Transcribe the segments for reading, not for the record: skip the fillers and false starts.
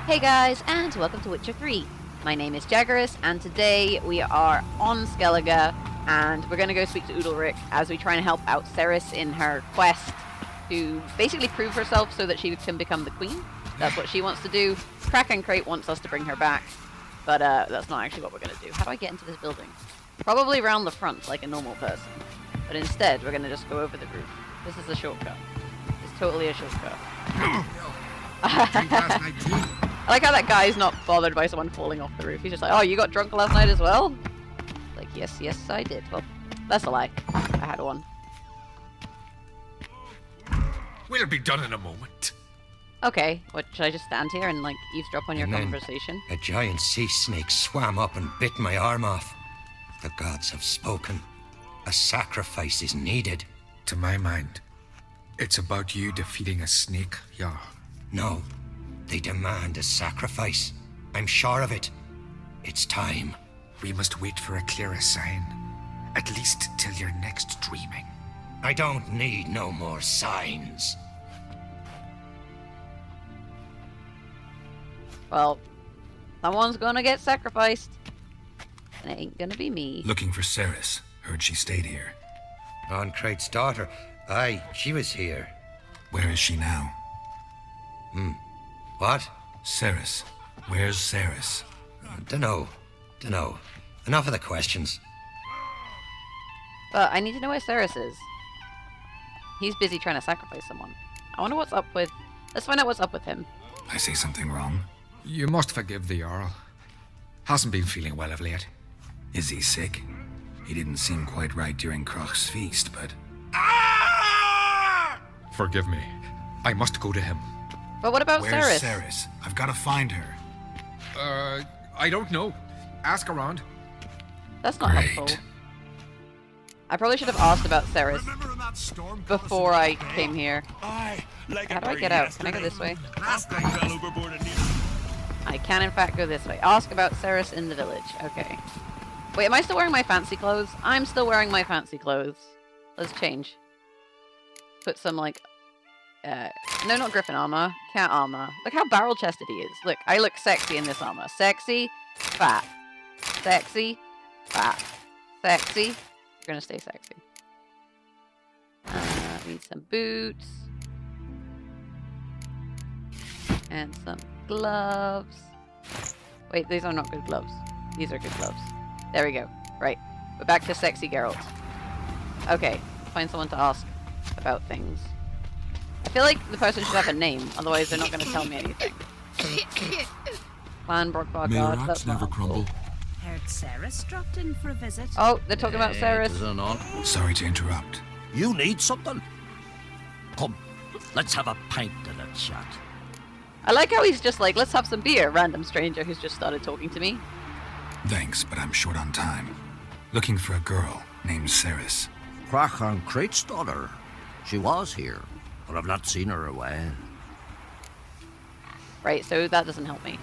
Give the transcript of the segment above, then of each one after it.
Hey guys, and welcome to Witcher 3. My name is Jaggerous, and today we are on Skellige, and we're going to go speak to Udalryk as we try and help out Cerys in her quest to basically prove herself so that she can become the queen. That's what she wants to do. Crach and Craite wants us to bring her back, but that's not actually what we're going to do. How do I get into this building? Probably around the front, like a normal person. But instead, we're going to just go over the roof. This is a shortcut. It's totally a shortcut. I like how that guy's not bothered by someone falling off the roof. He's just like, oh, you got drunk last night as well? Like, yes, I did. Well, that's a lie. I had one. We'll be done in a moment. Okay, what, should I just stand here and, like, eavesdrop on your conversation? A giant sea snake swam up and bit my arm off. The gods have spoken. A sacrifice is needed. To my mind, it's about you defeating a snake, yeah. No. They demand a sacrifice. I'm sure of it. It's time. We must wait for a clearer sign. At least till your next dreaming. I don't need no more signs. Well, someone's gonna get sacrificed. And it ain't gonna be me. Looking for Cerys. Heard she stayed here. On Craite's daughter. Aye, she was here. Where is she now? What? Cerys. Where's Cerys? Dunno. Enough of the questions. But I need to know where Cerys is. He's busy trying to sacrifice someone. I wonder what's up with... Let's find out what's up with him. I say something wrong? You must forgive the Jarl. Hasn't been feeling well of late. Is he sick? He didn't seem quite right during Crach's feast, but... Forgive me. I must go to him. But what about Where's Cerys? Cerys? I've got to find her. I don't know. Ask around. That's not helpful. I probably should have asked about Cerys before I came here. How do I get out? Can I go this way? I can in fact go this way. Ask about Cerys in the village. Okay. Wait, am I still wearing my fancy clothes? I'm still wearing my fancy clothes. Let's change. Put some, like... no, not griffin armor. Cat armor. Look how barrel-chested he is. Look, I look sexy in this armor. Sexy, fat. Sexy, fat. Sexy. We're gonna stay sexy. Need some boots. And some gloves. Wait, these are not good gloves. These are good gloves. There we go. Right. We're back to sexy Geralt. Okay. Find someone to ask about things. I feel like the person should have a name, otherwise they're not going to tell me anything. Clan Brokvar guard. That's never crumble. Heard Cerys dropped in for a visit. Oh, they're talking about Cerys. Sorry to interrupt. You need something? Come, let's have a pint and a chat. I like how he's just like, let's have some beer, random stranger who's just started talking to me. Thanks, but I'm short on time. Looking for a girl named Cerys. Crach and Craite's daughter. She was here, but I've not seen her away. Right, so that doesn't help me.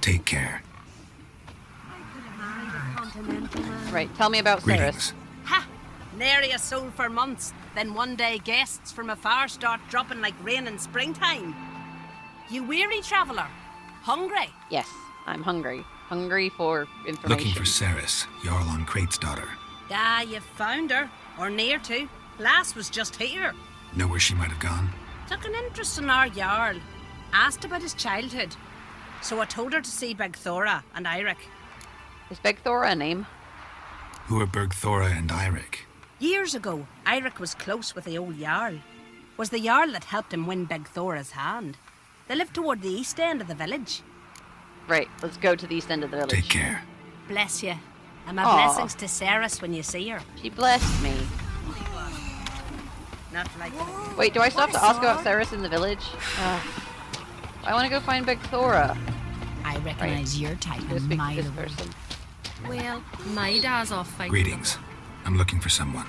Take care. Right, tell me about Greetings. Cerys. Ha! Nary a soul for months. Then one day guests from afar start dropping like rain in springtime. You weary traveller? Hungry? Yes, I'm hungry. Hungry for information. Looking for Cerys, Jarl on Craite's daughter. Ah, you found her. Or near to. Lass was just here. Know where she might have gone? Took an interest in our Jarl. Asked about his childhood. So I told her to see Begthora and Udalryk. Is Begthora a name? Who are Bergthora and Udalryk? Years ago, Udalryk was close with the old Jarl. Was the Jarl that helped him win Begthora's hand. They lived toward the east end of the village. Right, let's go to the east end of the village. Take care. Bless you. And my Aw. blessings to Cerys when you see her. She blessed me. Not like it. Wait, do I still have to ask about Cerys in the village? I want to go find Begthora. I recognise your type Go a speak to mile this away. person. Well, my dad's off fighting. Greetings. I'm looking for someone.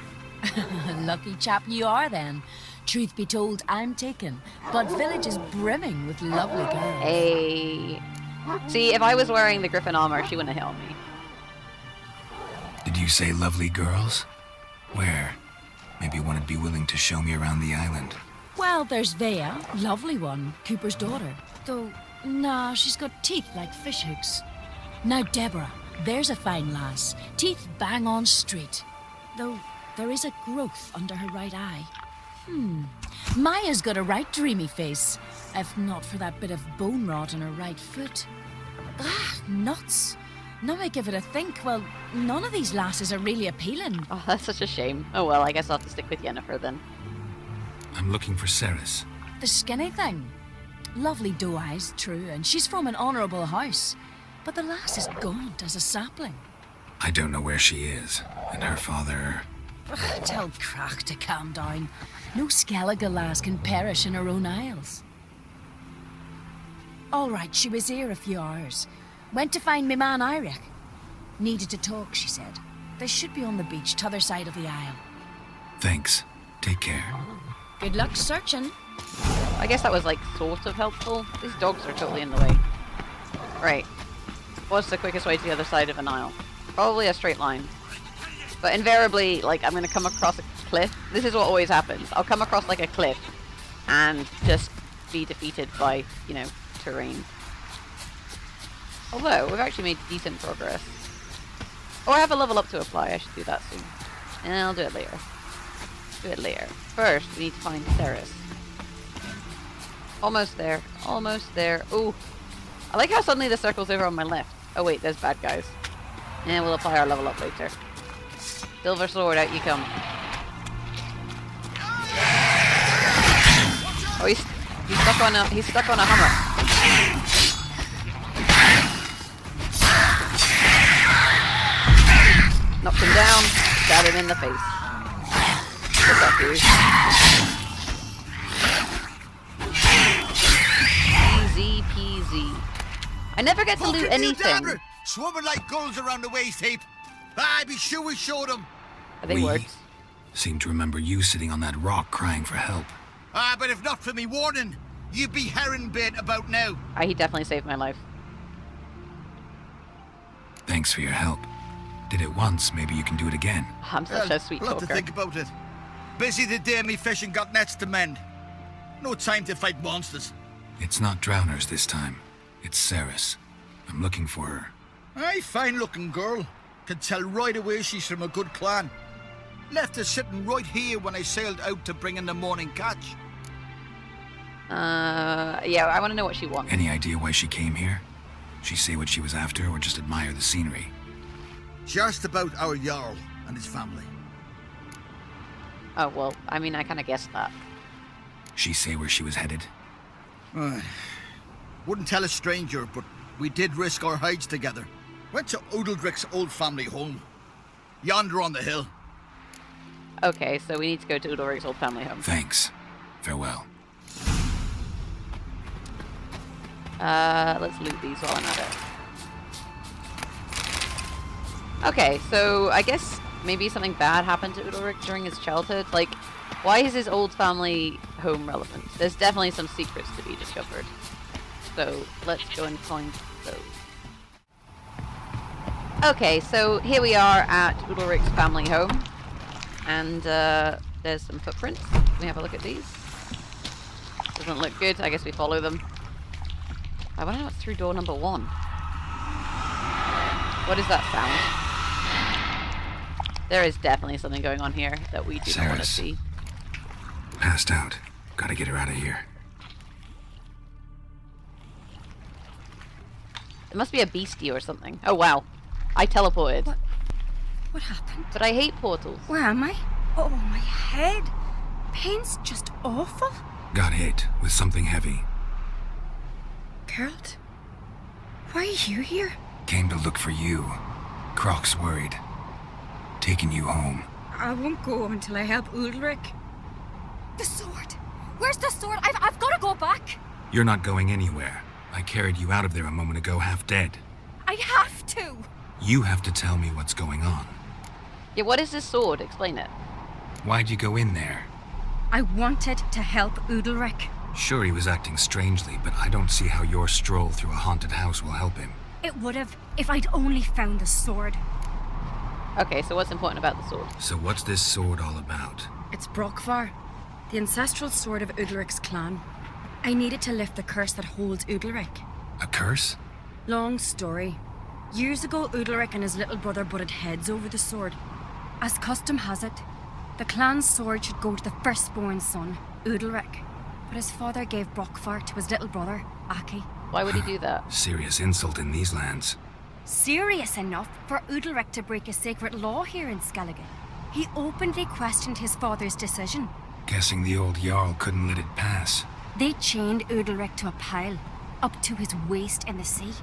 Lucky chap you are then. Truth be told, I'm taken, but village is brimming with lovely girls. Hey. See, if I was wearing the griffin armor, she wouldn't have hit on me. Did you say lovely girls? Where? Maybe one would be willing to show me around the island. Well, there's Vea, lovely one, Cooper's daughter. Though, Nah, she's got teeth like fish hooks. Now, Deborah, there's a fine lass. Teeth bang on straight. Though there is a growth under her right eye. Maya's got a right dreamy face. If not for that bit of bone rot on her right foot. Ah, nuts. Now I give it a think, well, none of these lasses are really appealing. Oh, that's such a shame. Oh well, I guess I'll have to stick with Yennefer then. I'm looking for Cerys. The skinny thing. Lovely doe eyes, true, and she's from an honourable house. But the lass is gaunt as a sapling. I don't know where she is, and her father... Tell Crach to calm down. No Skellige lass can perish in her own isles. All right, she was here a few hours. Went to find me man Udalryk. Needed to talk, she said. They should be on the beach, t'other side of the isle. Thanks. Take care. Good luck searching. I guess that was like sort of helpful. These dogs are totally in the way. Right. What's the quickest way to the other side of an isle? Probably a straight line. But invariably, like, I'm going to come across a cliff. This is what always happens. I'll come across like a cliff and just be defeated by, you know, terrain. Although, we've actually made decent progress. Oh, I have a level up to apply. I should do that soon. And I'll do it later. Do it later. First, we need to find Cerys. Almost there. Almost there. Ooh. I like how suddenly the circle's over on my left. Oh wait, there's bad guys. And we'll apply our level up later. Silver sword, out you come. Oh, he's stuck on a hammer. Knocked him down, stabbed him in the face. What's up, dude? Easy peasy. I never get to loot anything. Swimming like gulls around the waist heap. I'd be sure we showed them. Are they We words? seem to remember you sitting on that rock crying for help. But if not for me warning, you'd be herring bait about now. He definitely saved my life. Thanks for your help. Did it once, maybe you can do it again. I'm such a sweet I'll have to talker. think about it. Busy the day me fishing got nets to mend. No time to fight monsters. It's not drowners this time. It's Cerys. I'm looking for her. Aye, fine looking girl. Can tell right away she's from a good clan. Left her sitting right here when I sailed out to bring in the morning catch. Yeah, I want to know what she wants. Any idea why she came here? She say what she was after or just admire the scenery? Just about our Jarl and his family. Oh, well, I mean, I kind of guessed that. She say where she was headed? Wouldn't tell a stranger, but we did risk our hides together. Went to Udalryk's old family home. Yonder on the hill. Okay, so we need to go to Udalryk's old family home. Thanks. Farewell. Let's loot these while I'm at it. Okay, so I guess maybe something bad happened to Udalryk during his childhood. Like, why is his old family home relevant? There's definitely some secrets to be discovered. So let's go and find those. Okay, so here we are at Udalryk's family home. And there's some footprints. Can we have a look at these? Doesn't look good. I guess we follow them. I wonder what's through door number 1. What is that sound? There is definitely something going on here that we do not want to Cerys. see. Passed out. Gotta get her out of here. It must be a beastie or something. Oh wow. I teleported. What happened? But I hate portals. Where am I? Oh, my head. Pain's just awful. Got hit with something heavy. Geralt, why are you here? Came to look for you. Crach's worried. Taking you home. I won't go until I help Udalryk. The sword! Where's the sword? I've got to go back! You're not going anywhere. I carried you out of there a moment ago half dead. I have to! You have to tell me what's going on. Yeah, what is this sword? Explain it. Why'd you go in there? I wanted to help Udalryk. Sure, he was acting strangely, but I don't see how your stroll through a haunted house will help him. It would have if I'd only found the sword. Okay, so what's important about the sword? So what's this sword all about? It's Brokvar, the ancestral sword of Udalryk's clan. I needed to lift the curse that holds Udalryk. A curse? Long story. Years ago, Udalryk and his little brother butted heads over the sword. As custom has it, the clan's sword should go to the firstborn son, Udalryk. But his father gave Brokvar to his little brother, Aki. Why would he do that? Serious insult in these lands. Serious enough for Udalryk to break a sacred law here in Skellige. He openly questioned his father's decision. Guessing the old Jarl couldn't let it pass. They chained Udalryk to a pile, up to his waist in the sea.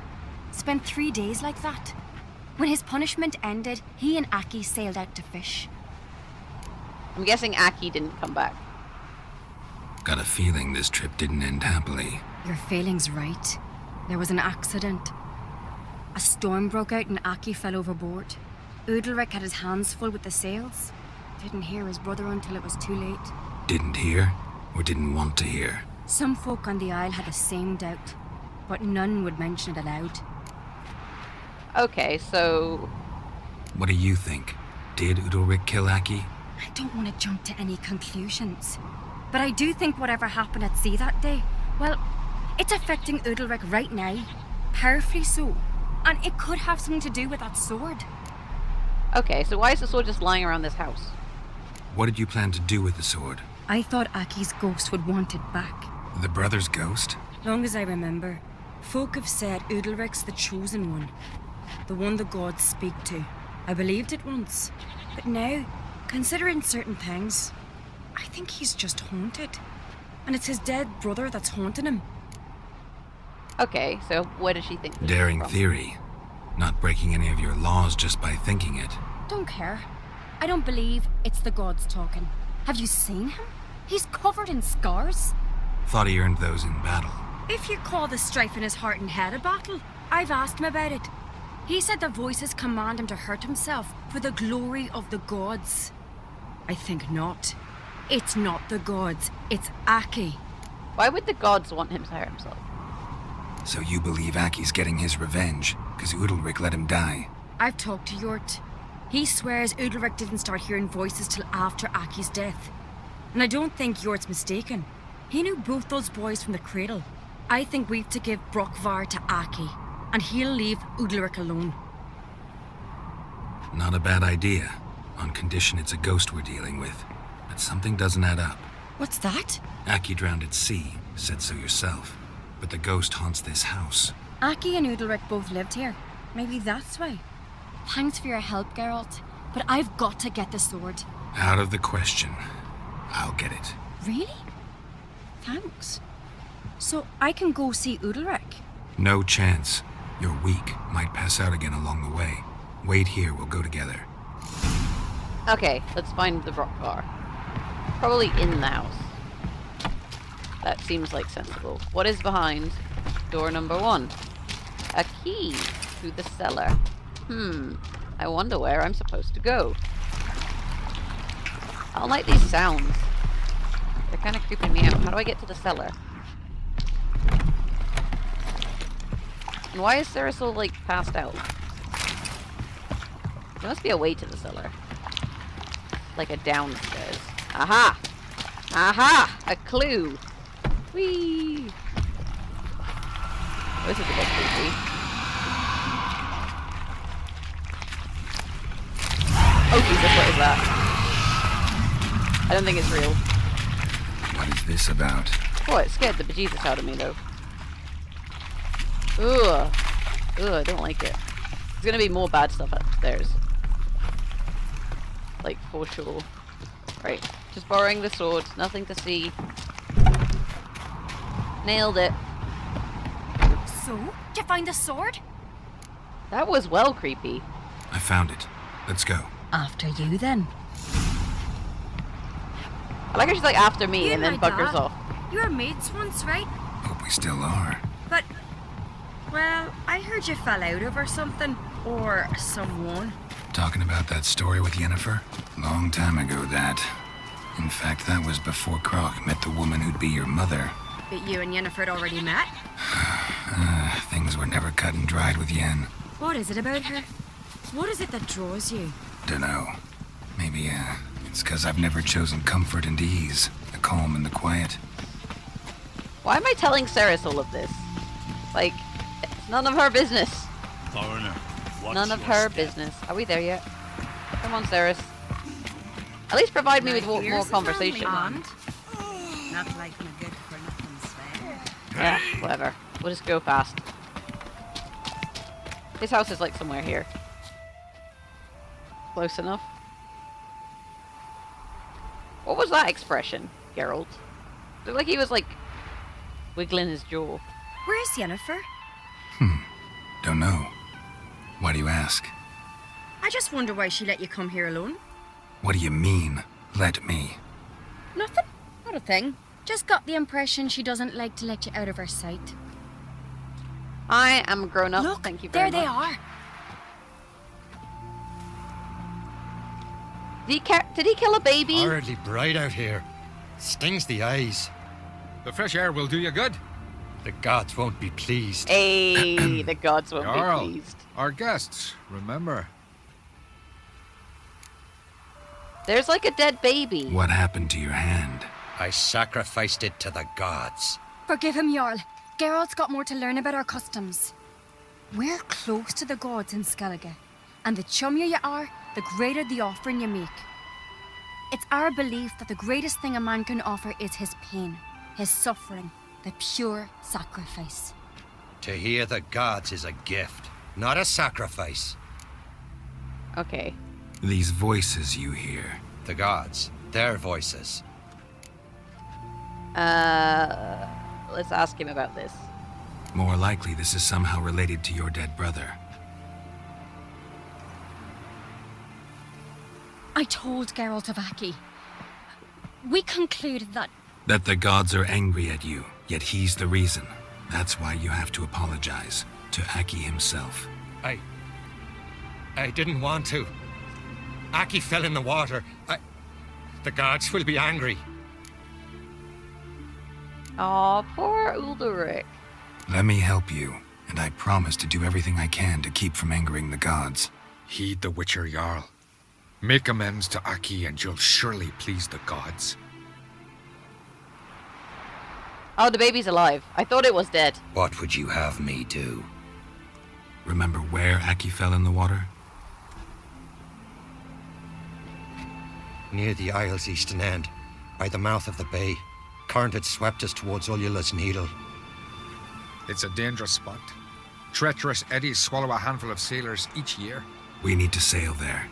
Spent 3 days like that. When his punishment ended, he and Aki sailed out to fish. I'm guessing Aki didn't come back. Got a feeling this trip didn't end happily. Your feeling's right. There was an accident. A storm broke out and Aki fell overboard. Udalryk had his hands full with the sails. Didn't hear his brother until it was too late. Didn't hear, or didn't want to hear? Some folk on the isle had the same doubt, but none would mention it aloud. Okay, so... What do you think? Did Udalryk kill Aki? I don't want to jump to any conclusions, but I do think whatever happened at sea that day, well, it's affecting Udalryk right now. Powerfully so. And it could have something to do with that sword. Okay, so why is the sword just lying around this house? What did you plan to do with the sword? I thought Aki's ghost would want it back. The brother's ghost? Long as I remember, folk have said Udalryk's the chosen one. The one the gods speak to. I believed it once. But now, considering certain things, I think he's just haunted. And it's his dead brother that's haunting him. Okay, so where does she think this Daring is from? theory. Not breaking any of your laws just by thinking it. Don't care. I don't believe it's the gods talking. Have you seen him? He's covered in scars. Thought he earned those in battle. If you call the strife in his heart and head a battle, I've asked him about it. He said the voices command him to hurt himself for the glory of the gods. I think not. It's not the gods, it's Aki. Why would the gods want him to hurt himself? So you believe Aki's getting his revenge, because Udalryk let him die? I've talked to Yort. He swears Udalryk didn't start hearing voices till after Aki's death. And I don't think Yort's mistaken. He knew both those boys from the cradle. I think we've to give Brokvar to Aki, and he'll leave Udalryk alone. Not a bad idea, on condition it's a ghost we're dealing with. But something doesn't add up. What's that? Aki drowned at sea, said so yourself. But the ghost haunts this house. Aki and Udalryk both lived here. Maybe that's why. Thanks for your help, Geralt. But I've got to get the sword. Out of the question. I'll get it. Really? Thanks. So I can go see Udalryk? No chance. You're weak. Might pass out again along the way. Wait here, we'll go together. Okay, let's find the Brokvar. Probably in the house. That seems like sensible. What is behind door number 1? A key to the cellar. I wonder where I'm supposed to go. I don't like these sounds. They're kind of creeping me out. How do I get to the cellar? And why is Cerys all, like, passed out? There must be a way to the cellar. Like a downstairs. Aha! Aha! A clue! Whee! This is a bit creepy. Oh Jesus, what is that? I don't think it's real. What is this about? Oh, it scared the bejesus out of me, though. Ugh. Ugh, I don't like it. There's gonna be more bad stuff upstairs. Like, for sure. Right, just borrowing the sword. Nothing to see. Nailed it. So, did you find the sword? That was well creepy. I found it. Let's go. After you, then. I like how she's like after me You and then my buggers dad. off. You were mates once, right? Hope we still are. But, well, I heard you fell out of or something. Or someone. Talking about that story with Yennefer? Long time ago, that. In fact, that was before Crach met the woman who'd be your mother. But you and Yennefer had already met? Things were never cut and dried with Yen. What is it about her? What is it that draws you? Dunno. Maybe, it's 'cause I've never chosen comfort and ease. The calm and the quiet. Why am I telling Cerys all of this? Like, None of her business. Foreigner, watch None of your her step. business. Are we there yet? Come on, Cerys. At least provide me with more conversation. Not like my good for nothing Sven. Yeah, whatever. We'll just go fast. His house is like somewhere here. Close enough. What was that expression, Geralt? Looked like he was like wiggling his jaw. Where's Yennefer? Don't know. Why do you ask? I just wonder why she let you come here alone. What do you mean, let me? Nothing. Not a thing. Just got the impression she doesn't like to let you out of her sight. I am grown up. Look, Thank you very there much. they are. Did he kill a baby? Horridly bright out here. Stings the eyes. The fresh air will do you good. The gods won't be pleased. Hey, the gods won't Jarl, be pleased. our guests, remember. There's like a dead baby. What happened to your hand? I sacrificed it to the gods. Forgive him, Jarl. Geralt's got more to learn about our customs. We're close to the gods in Skellige, and the chummier you are, the greater the offering you make. It's our belief that the greatest thing a man can offer is his pain, his suffering, the pure sacrifice. To hear the gods is a gift, not a sacrifice. Okay. These voices you hear. The gods, their voices. Let's ask him about this. More likely this is somehow related to your dead brother. I told Geralt of Aki. We concluded that That the gods are angry at you, yet he's the reason. That's why you have to apologize to Aki himself. I didn't want to. Aki fell in the water. The gods will be angry. Aw, poor Udalryk. Let me help you, and I promise to do everything I can to keep from angering the gods. Heed the Witcher Jarl. Make amends to Aki and you'll surely please the gods. Oh, the baby's alive. I thought it was dead. What would you have me do? Remember where Aki fell in the water? Near the isle's eastern end, by the mouth of the bay. Current had swept us towards Ullula's Needle. It's a dangerous spot. Treacherous eddies swallow a handful of sailors each year. We need to sail there.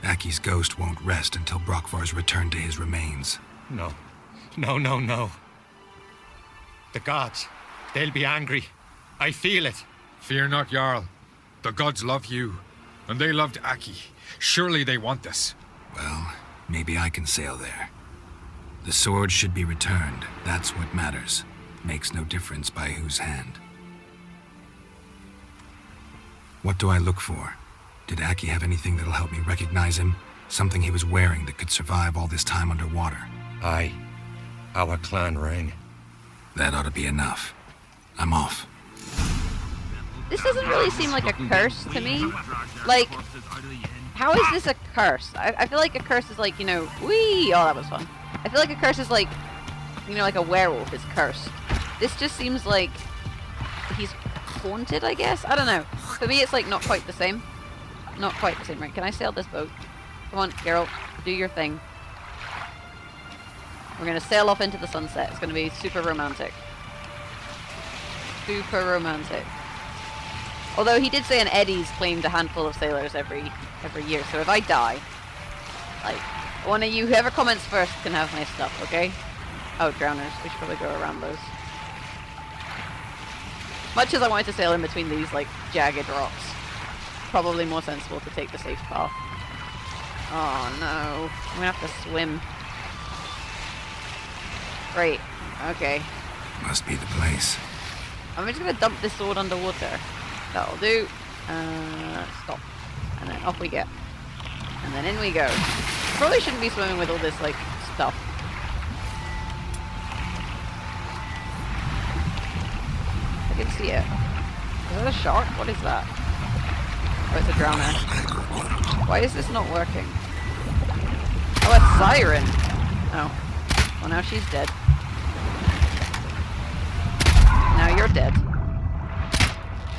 Aki's ghost won't rest until Brokvar's returned to his remains. No. The gods, they'll be angry. I feel it. Fear not, Jarl. The gods love you, and they loved Aki. Surely they want this. Well, maybe I can sail there. The sword should be returned. That's what matters. Makes no difference by whose hand. What do I look for? Did Aki have anything that'll help me recognize him? Something he was wearing that could survive all this time underwater? Aye. Our clan ring. That ought to be enough. I'm off. This doesn't really seem like a curse to me. Like, how is this a curse? I feel like a curse is like, wee! Oh, that was fun. I feel like a curse is like, like a werewolf is cursed. This just seems like he's haunted, I guess? I don't know. For me, it's like not quite the same. Not quite the same, right? Can I sail this boat? Come on, Geralt, do your thing. We're gonna sail off into the sunset. It's gonna be super romantic. Super romantic. Although he did say an eddies claimed a handful of sailors every year, so if I die, like, one of you, whoever comments first can have my stuff, okay? Oh, drowners. We should probably go around those. Much as I wanted to sail in between these, like, jagged rocks, probably more sensible to take the safe path. Oh no, I'm gonna have to swim. Great, okay. Must be the place. I'm just gonna dump this sword underwater. That'll do. Stop. And then off we get. And then in we go. Probably shouldn't be swimming with all this, like, stuff. I can see it. Is that a shark? What is that? Oh, it's a drowner. Why is this not working? Oh, a siren! Oh. Well, now she's dead. Now you're dead.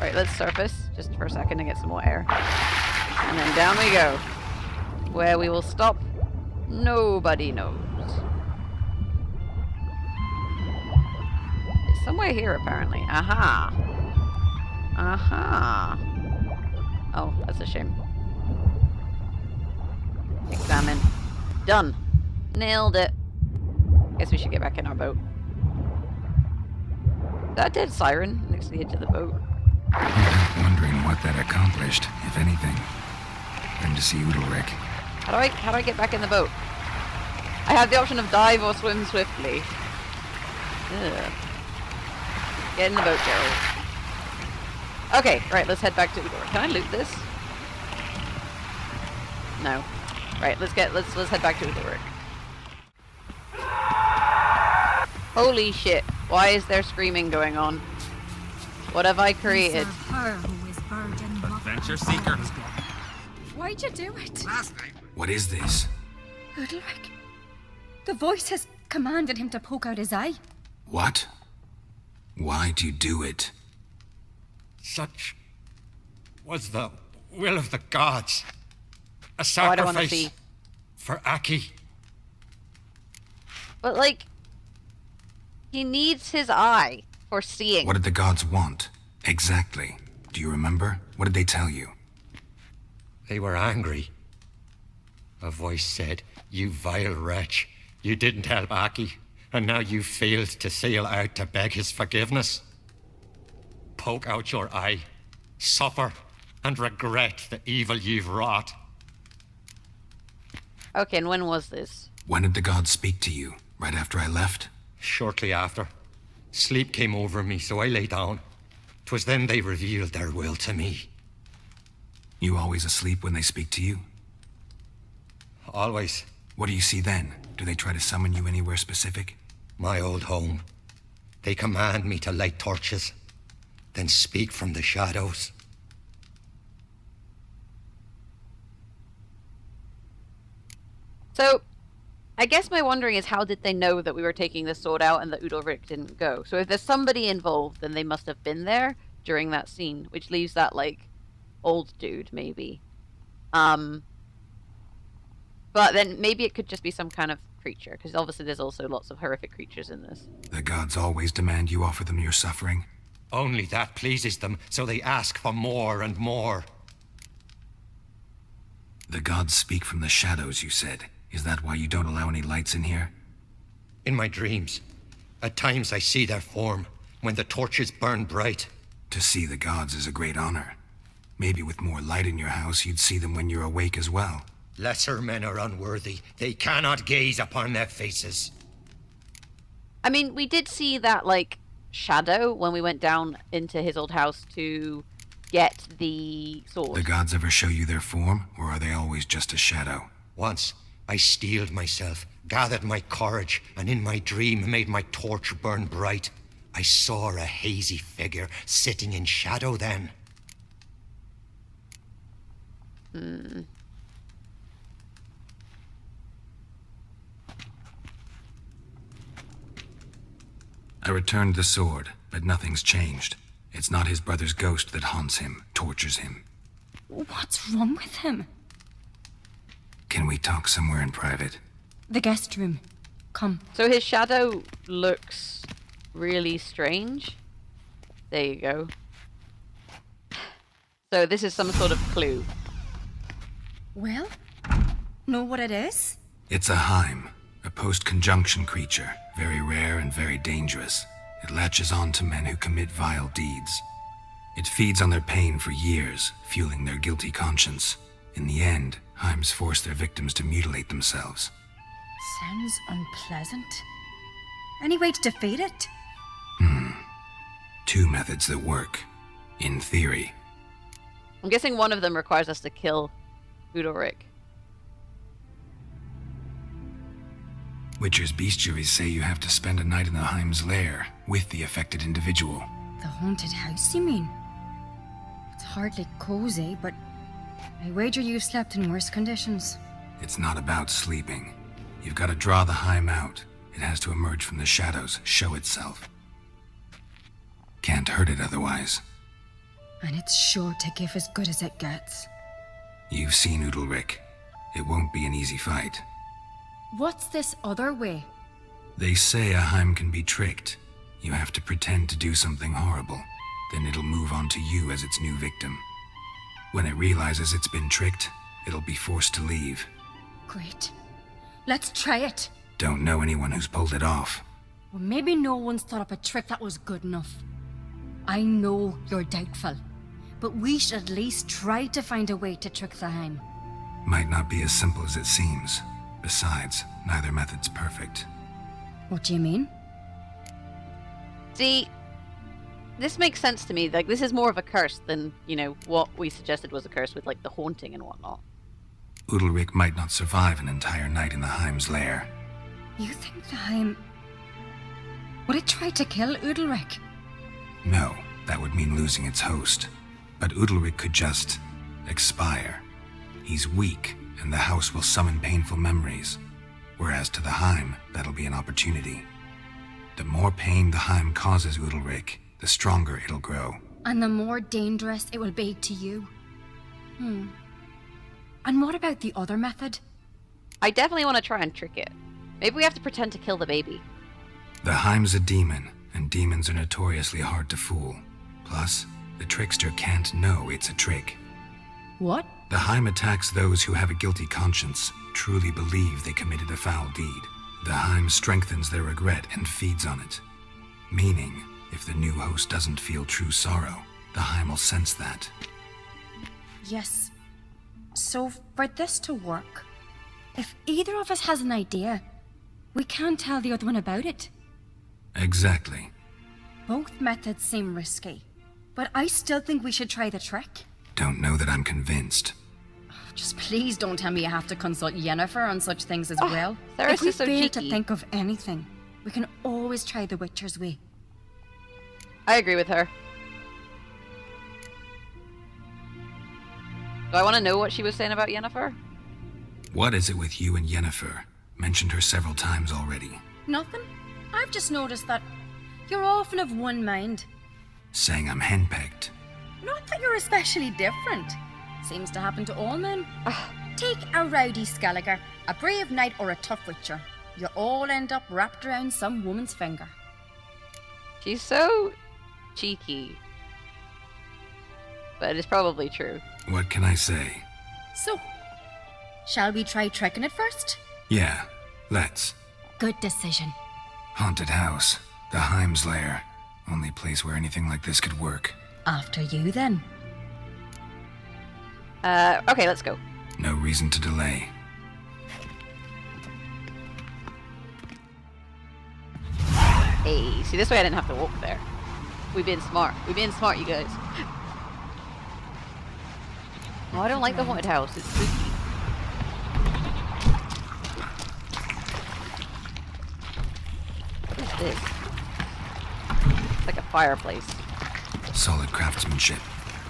Right, let's surface just for a second to get some more air. And then down we go. Where we will stop, nobody knows. It's somewhere here, apparently. Aha! Aha! Oh, that's a shame. Examine. Done. Nailed it. Guess we should get back in our boat. That dead siren next to the edge of the boat. I'm wondering what that accomplished, if anything. Time to see Udalryk. How do I get back in the boat? I have the option of dive or swim swiftly. Ugh. Get in the boat, Gerald. Okay, right, let's head back to Udalryk. Can I loot this? No. Right, let's head back to Udalryk. Holy shit. Why is there screaming going on? What have I created? Adventure seeker. Why'd you do it? What is this? Udalryk. The voice has commanded him to poke out his eye. What? Why'd you do it? Such was the will of the gods. A I don't want to sacrifice see. for Aki. But like, he needs his eye for seeing. What did the gods want? Exactly. Do you remember? What did they tell you? They were angry. A voice said, "You vile wretch, you didn't help Aki, and now you failed to sail out to beg his forgiveness. Poke out your eye, suffer, and regret the evil you've wrought." Okay, and when was this? When did the gods speak to you? Right after I left? Shortly after, sleep came over me, so I lay down. 'Twas then they revealed their will to me. You always asleep when they speak to you? Always. What do you see then? Do they try to summon you anywhere specific? My old home. They command me to light torches, then speak from the shadows. So, I guess my wondering is, how did they know that we were taking the sword out and that Udalryk didn't go? So if there's somebody involved, then they must have been there during that scene, which leaves that, like, old dude, maybe. But then maybe it could just be some kind of creature, because obviously there's also lots of horrific creatures in this. The gods always demand you offer them your suffering? Only that pleases them, so they ask for more and more. The gods speak from the shadows, you said. Is that why you don't allow any lights in here? In my dreams, at times I see their form, when the torches burn bright. To see the gods is a great honor. Maybe with more light in your house, you'd see them when you're awake as well. Lesser men are unworthy. They cannot gaze upon their faces. I mean, we did see that, like, shadow when we went down into his old house to get the sword. The gods ever show you their form, or are they always just a shadow? Once, I steeled myself, gathered my courage, and in my dream made my torch burn bright. I saw a hazy figure sitting in shadow then. I returned the sword, but nothing's changed. It's not his brother's ghost that haunts him, tortures him. What's wrong with him? Can we talk somewhere in private? The guest room. Come. So his shadow looks really strange. There you go. So this is some sort of clue. Well, know what it is? It's a Hime, a post-conjunction creature, very rare and very dangerous. It latches on to men who commit vile deeds. It feeds on their pain for years, fueling their guilty conscience. In the end, Himes force their victims to mutilate themselves. Sounds unpleasant. Any way to defeat it? Two methods that work. In theory. I'm guessing one of them requires us to kill Udalryk. Witcher's bestiaries say you have to spend a night in the Hime's lair with the affected individual. The haunted house, you mean? It's hardly cozy, but I wager you've slept in worse conditions. It's not about sleeping. You've got to draw the Hime out. It has to emerge from the shadows, show itself. Can't hurt it otherwise. And it's sure to give as good as it gets. You've seen Udalryk. It won't be an easy fight. What's this other way? They say a Hime can be tricked. You have to pretend to do something horrible. Then it'll move on to you as its new victim. When it realizes it's been tricked, it'll be forced to leave. Great. Let's try it. Don't know anyone who's pulled it off. Well, maybe no one's thought up a trick that was good enough. I know you're doubtful, but we should at least try to find a way to trick the Hime. Might not be as simple as it seems. Besides, neither method's perfect. What do you mean? See, this makes sense to me. Like, this is more of a curse than, what we suggested was a curse with, like, the haunting and whatnot. Udalryk might not survive an entire night in the Hime's lair. You think the Hime... Would it try to kill Udalryk? No, that would mean losing its host. But Udalryk could just... expire. He's weak, and the house will summon painful memories. Whereas to the Hime, that'll be an opportunity. The more pain the Hime causes Udalryk, the stronger it'll grow. And the more dangerous it will be to you. And what about the other method? I definitely want to try and trick it. Maybe we have to pretend to kill the baby. The Hime's a demon, and demons are notoriously hard to fool. Plus, the trickster can't know it's a trick. What? The Hime attacks those who have a guilty conscience, truly believe they committed a foul deed. The Hime strengthens their regret and feeds on it. Meaning, if the new host doesn't feel true sorrow, the Hime will sense that. Yes. So, for this to work, if either of us has an idea, we can't tell the other one about it. Exactly. Both methods seem risky, but I still think we should try the trick. Don't know that I'm convinced. Just please don't tell me you have to consult Yennefer on such things as well. Cerys If we is so fail cheeky. to think of anything, we can always try the Witcher's way. I agree with her. Do I want to know what she was saying about Yennefer? What is it with you and Yennefer? Mentioned her several times already. Nothing. I've just noticed that you're often of one mind. Saying I'm henpecked. Not that you're especially different. Seems to happen to all men. Take a rowdy Skelliger, a brave knight, or a tough witcher. You all end up wrapped around some woman's finger. She's so cheeky. But it's probably true. What can I say? So, shall we try tricking it first? Yeah, let's. Good decision. Haunted house. The Hime's lair. Only place where anything like this could work. After you, then. Okay, let's go. No reason to delay. Hey, see, this way I didn't have to walk there. We've been smart. We've been smart, you guys. Oh, I don't like the haunted house. It's spooky. What is this? It's like a fireplace. Solid craftsmanship.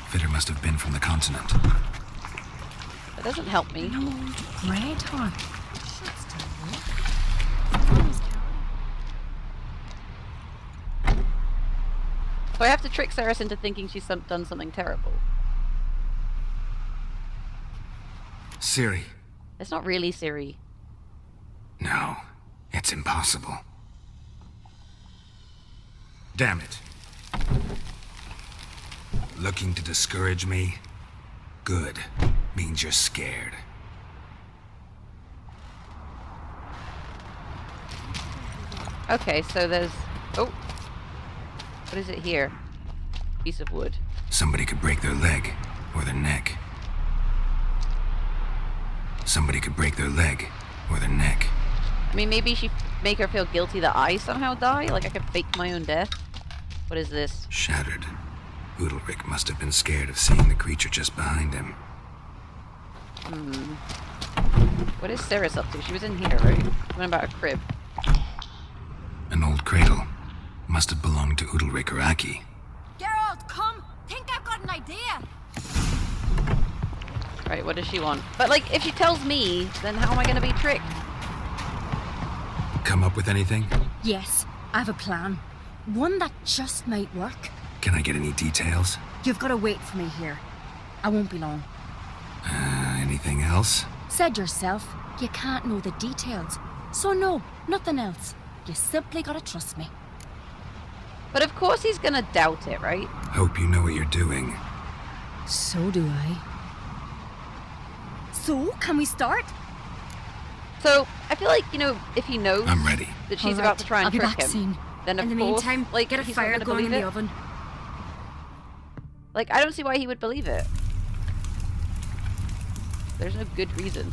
Fitter must have been from the continent. That doesn't help me. An old bread heart. So I have to trick Cerys into thinking she's done something terrible. Ciri. It's not really Ciri. No, it's impossible. Damn it. Looking to discourage me? Good. Means you're scared. Okay, so there's... Oh. What is it here? Piece of wood. Somebody could break their leg, or their neck. Somebody could break their leg, or their neck. I mean, maybe she make her feel guilty that I somehow die? Like I could fake my own death? What is this? Shattered. Udalryk must have been scared of seeing the creature just behind him. What is Cerys up to? She was in here, right? Something about a crib. An old cradle. Must have belonged to Udalryk or Aki. Geralt, come! Think I've got an idea! Right, what does she want? But like, if she tells me, then how am I gonna be tricked? Come up with anything? Yes, I have a plan. One that just might work. Can I get any details? You've got to wait for me here. I won't be long. Anything else? Said yourself, you can't know the details. So no, nothing else. You simply gotta trust me. But of course he's gonna doubt it, right? Hope you know what you're doing. So do I. So, can we start? So, I feel like, if he knows I'm ready. that she's All about right, to try and I'll be trick back him, soon. then of In the course, meantime, like, get a he's not fire gonna going in believe the it. oven. Like, I don't see why he would believe it. There's no good reason.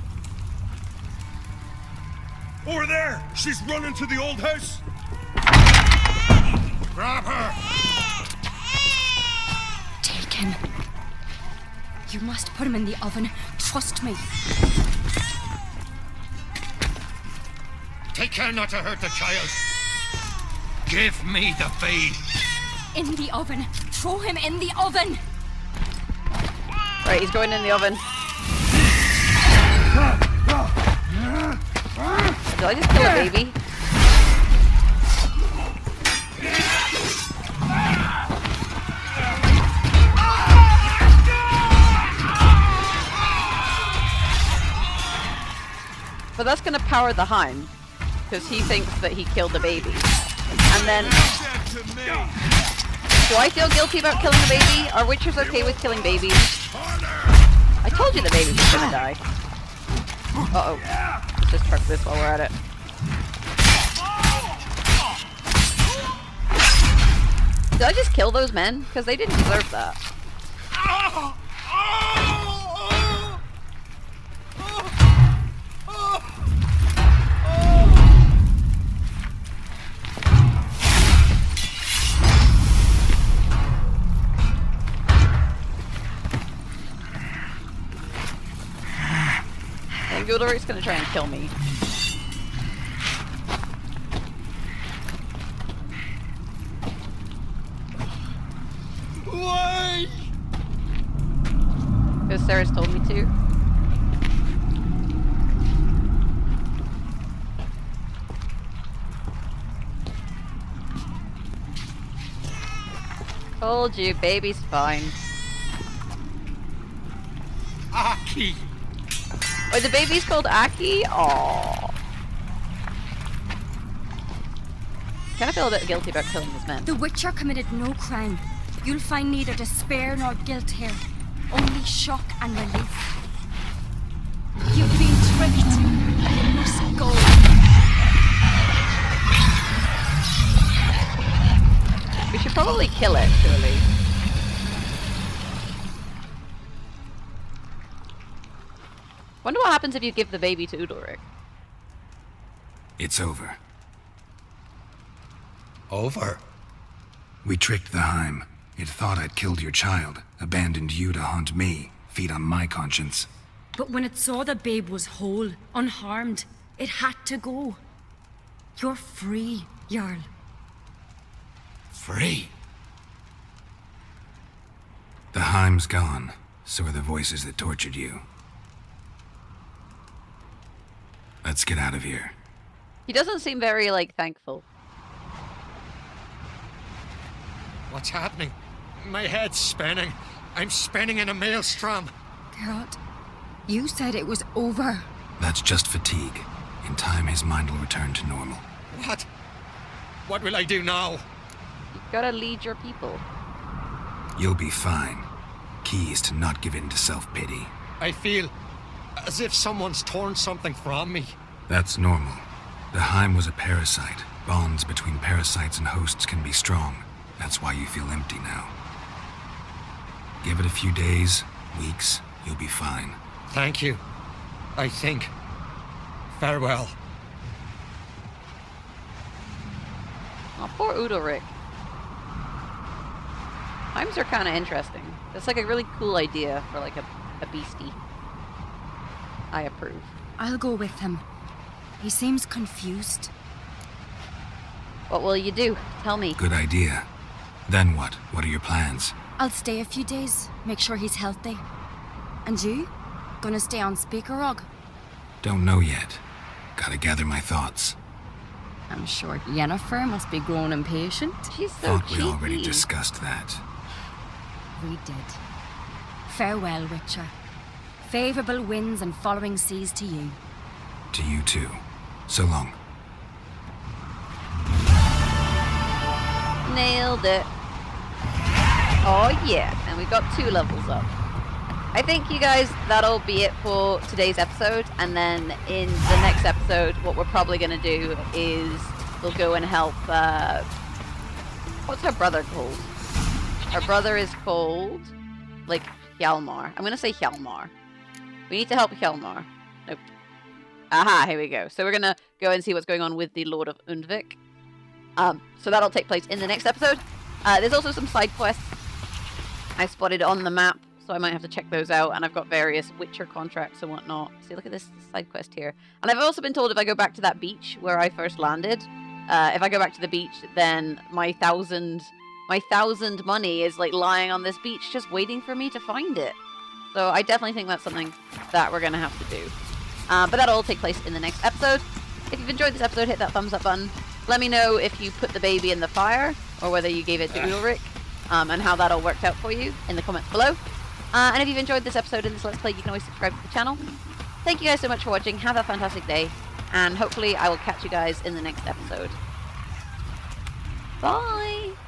Over there! She's running to the old house! Grab her! Take him. You must put him in the oven. Trust me. Take care not to hurt the child. Give me the feed. In the oven. Throw him in the oven. Right, he's going in the oven. Did I just kill a baby? But that's gonna power the Hime, because he thinks that he killed the baby. And then... Do I feel guilty about killing a baby? Are witchers okay with killing babies? I told you the baby was gonna die. Uh-oh. Let's just truck this while we're at it. Did I just kill those men? Because they didn't deserve that. And Udalryk's gonna try and kill me. Why? Because Cerys told me to. Told you, baby's fine. Aki! Wait, the baby's called Aki? Aww. Kind of feel a bit guilty about killing these men. The Witcher committed no crime. You'll find neither despair nor guilt here. Only shock and relief. You've been tricked. You must go. We should probably kill it, surely. Wonder what happens if you give the baby to Udalryk. It's over. Over? We tricked the Hime. It thought I'd killed your child, abandoned you to haunt me, feed on my conscience. But when it saw the babe was whole, unharmed, it had to go. You're free, Jarl. Free? The Hime's gone, so are the voices that tortured you. Let's get out of here. He doesn't seem very, thankful. What's happening? My head's spinning. I'm spinning in a maelstrom. Geralt, you said it was over. That's just fatigue. In time, his mind will return to normal. What? What will I do now? You gotta lead your people. You'll be fine. Key is to not give in to self-pity. I feel as if someone's torn something from me. That's normal. The Hime was a parasite. Bonds between parasites and hosts can be strong. That's why you feel empty now. Give it a few days, weeks, you'll be fine. Thank you. I think. Farewell. Oh, poor Udalryk. Himes are kind of interesting. It's a really cool idea for a beastie. I approve. I'll go with him. He seems confused. What will you do? Tell me. Good idea. Then what? What are your plans? I'll stay a few days, make sure he's healthy. And you? Gonna stay on Speaker Rog? Don't know yet. Gotta gather my thoughts. I'm sure Yennefer must be growing impatient. She's so Thought we already discussed that. We did. Farewell, Witcher. Favourable winds and following seas to you. To you too. So long. Nailed it. Oh yeah, and we got 2 levels up. I think, you guys, that'll be it for today's episode, and then in the next episode, what we're probably going to do is we'll go and help, what's her brother called? Her brother is called, like, Hjalmar. I'm going to say Hjalmar. We need to help Hjalmar. Nope. Aha, here we go. So we're going to go and see what's going on with the Lord of Undvik. So that'll take place in the next episode. There's also some side quests I spotted on the map, so I might have to check those out, and I've got various Witcher contracts and whatnot. See, look at this side quest here. And I've also been told if I go back to that beach where I first landed, if I go back to the beach, then my thousand money is like lying on this beach just waiting for me to find it. So I definitely think that's something that we're going to have to do. But that'll all take place in the next episode. If you've enjoyed this episode, hit that thumbs up button. Let me know if you put the baby in the fire, or whether you gave it to Udalryk, and how that all worked out for you in the comments below. And if you've enjoyed this episode and this Let's Play, you can always subscribe to the channel. Thank you guys so much for watching. Have a fantastic day. And hopefully I will catch you guys in the next episode. Bye!